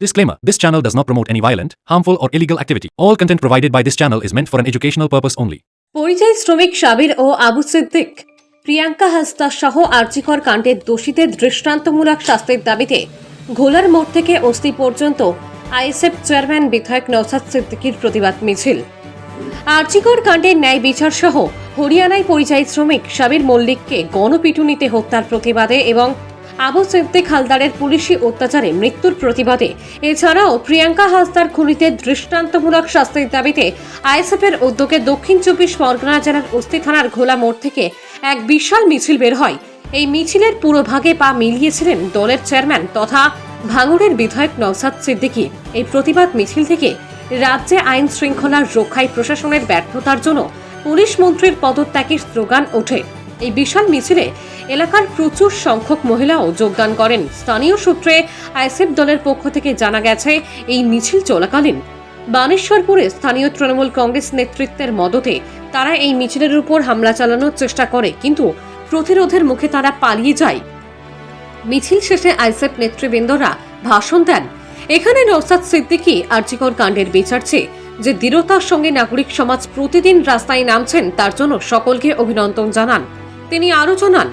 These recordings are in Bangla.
Disclaimer: This channel does not promote any violent, harmful, or illegal activity. All content provided by this channel is meant for an educational purpose only. পরিযায়ী শ্রমিক সাবির ও আবু সিদ্দিক, প্রিয়াঙ্কা হাসদা সহ আরজিকর কাণ্ডের দোষীদের দৃষ্টান্তমূলক শাস্তির দাবিতে ঘোলার মোড় থেকে অস্থি পর্যন্ত আইএসএফ চেয়ারম্যান বিধায়ক নওশাদ সিদ্দিকীর প্রতিবাদ মিছিল। আরজিকর কাণ্ডের ন্যায় বিচার সহ হরিয়ানায় পরিযায়ী শ্রমিক সাবির মল্লিককে গণপিটুনিতে হত্যার প্রতিবাদে এবং আবু সিদ্দিক হালদারের পুলিশি অত্যাচারে মৃত্যুর প্রতিবাদে এছাড়াও প্রিয়াঙ্কা হাসদার খুনিদের দৃষ্টান্তমূলক শাস্তির দাবিতে আইএসএফের উদ্যোগে দক্ষিণ 24 পরগনা জেলার অস্থি থানার ঘোলা মোড় থেকে এক বিশাল মিছিল বের হয়। এই মিছিলের পুরোভাগে পা মিলিয়েছিলেন দলের চেয়ারম্যান তথা ভাঙড়ের বিধায়ক নওশাদ সিদ্দিকী। এই প্রতিবাদ মিছিল থেকে রাজ্যে আইন শৃঙ্খলার রক্ষায় প্রশাসনের ব্যর্থতার জন্য পুলিশ মন্ত্রীর পদত্যাগের স্লোগান ওঠে। এই বিশাল মিছিলে এলাকার প্রচুর সংখ্যক মহিলাও যোগদান করেন। স্থানীয় সূত্রে আইএসএফ দলের পক্ষ থেকে জানা গেছে, এই মিছিল চলাকালীন বানেশ্বরপুরে স্থানীয় তৃণমূল কংগ্রেস নেতৃত্বের মদতে তারা এই মিছিলের উপর হামলা চালানোর চেষ্টা করে, কিন্তু প্রতিরোধের মুখে তারা পালিয়ে যায়। মিছিল শেষে আইএসএফ নেতৃবৃন্দরা ভাষণ দেন। এখানে নওশাদ সিদ্দিকী আরজিকর কাণ্ডের বিচার চেয়ে যে দৃঢ়তার সঙ্গে নাগরিক সমাজ প্রতিদিন রাস্তায় নামছেন তার জন্য সকলকে অভিনন্দন জানান। তিনি আরও জানান,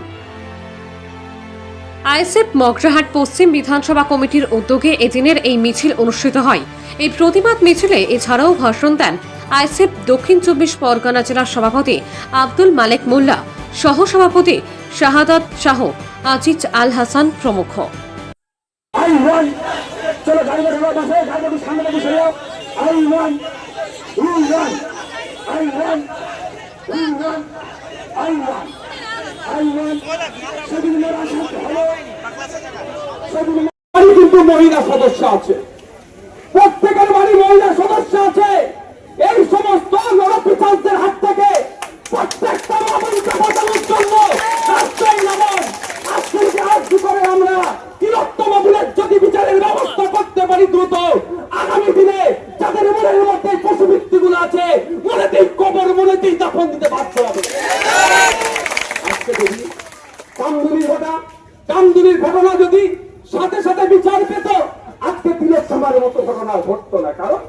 আইএসএফ মগরাহাট পশ্চিম বিধানসভা কমিটির উদ্যোগে এদিনের এই মিছিল অনুষ্ঠিত হয়। এই প্রতিবাদ মিছিলে এছাড়াও ভাষণ দেন আইএসএফ দক্ষিণ 24 পরগনা জেলার সভাপতি আব্দুল মালেক মোল্লা, সহসভাপতি শাহাদাত শাহ, আজিজ আল হাসান প্রমুখ। কিন্তু মহিলা সদস্য আছে, প্রত্যেকের বাড়ি মহিলা সদস্য আছে। এই সমস্ত নরপিশাচদের হাত থেকে প্রত্যেকটা মানুষকে বাঁচানোর জন্য রাস্তায় নামান। আজকে আজকে করে আমরা তিলোত্তম ভুলের যদি বিচারের ব্যবস্থা করতে পারি দ্রুত, আগামী দিনে যাদের মনের মধ্যে পশুবৃত্তিগুলো আছে মনেতেই কবর, মনেতেই দাফন দিতে বাধ্য হবে। আজকে যদি কামদুনির ঘটনা যদি সাথে সাথে বিচার পেত, আজকে তিলোত্তমার মতো ঘটনা ঘটতো না। কারণ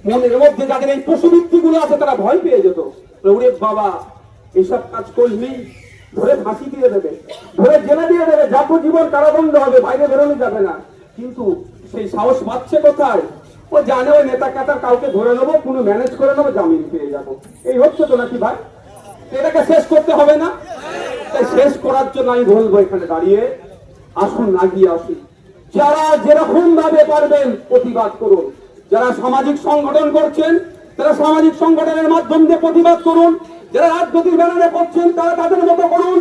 মনের মধ্যে যাদের এই পশুবৃত্তি গুলো আছে তারা ভয় পেয়ে যেত, ওরে বাবা এইসব কাজ করলি ধরে ফাঁসি দিয়ে দেবে, ধরে জেলে দিয়ে দেবে, যাবজ্জীবন কারাদণ্ড হবে, বাইরে বেরোনো যাবে না। কিন্তু সেই সাহস পাচ্ছে কোথায়? ও জানে ওই নেতা কাতার কাউকে ধরে নেবো, কোনো ম্যানেজ করে নেবো, জামিন পেয়ে যাবো। এই হচ্ছে তো নাকি ভাই? এটাকে শেষ করতে হবে না? শেষ করার জন্য আমি বলবো এখানে দাঁড়িয়ে আসুন, আগিয়ে আসুন। যারা যেরকম ভাবে পারবেন প্রতিবাদ করুন। যারা সামাজিক সংগঠন করছেন তারা সামাজিক সংগঠনের মাধ্যম দিয়ে প্রতিবাদ করুন। যারা রাজনৈতিক ব্যানারে করছেন তারা তাদের মতো করুন।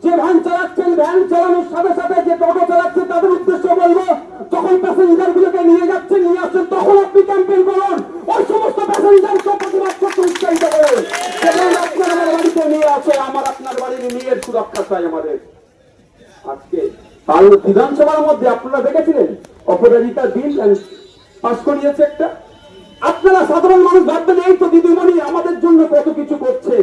যে ভ্যান চালাচ্ছেন ভ্যান চালানোর সাথে সাথে যে টোটো চালাচ্ছেন তাদের উদ্দেশ্য বলবো, যখন প্যাসেঞ্জার গুলোকে নিয়ে যাচ্ছেন নিয়ে আসছেন তখন আপনি ক্যাম্পেইন করুন। ওই সমস্ত প্যাসেঞ্জারকে প্রতিবাদ করতে উৎসাহিত করুন। যেমন আপনার আমার বাড়িতে নিয়ে আছে, আমার আপনার বাড়ির মেয়ের সুরক্ষা চাই আমাদের। আজকে কাল বিধানসভার মধ্যে আপনারা দেখেছিলেন অপরাজিতা বিল পাস করিয়েছে একটা। আপনারা সাধারণ মানুষ ভাববেন এই তো দিদিমণি আমাদের জন্য কত কিছু করছে,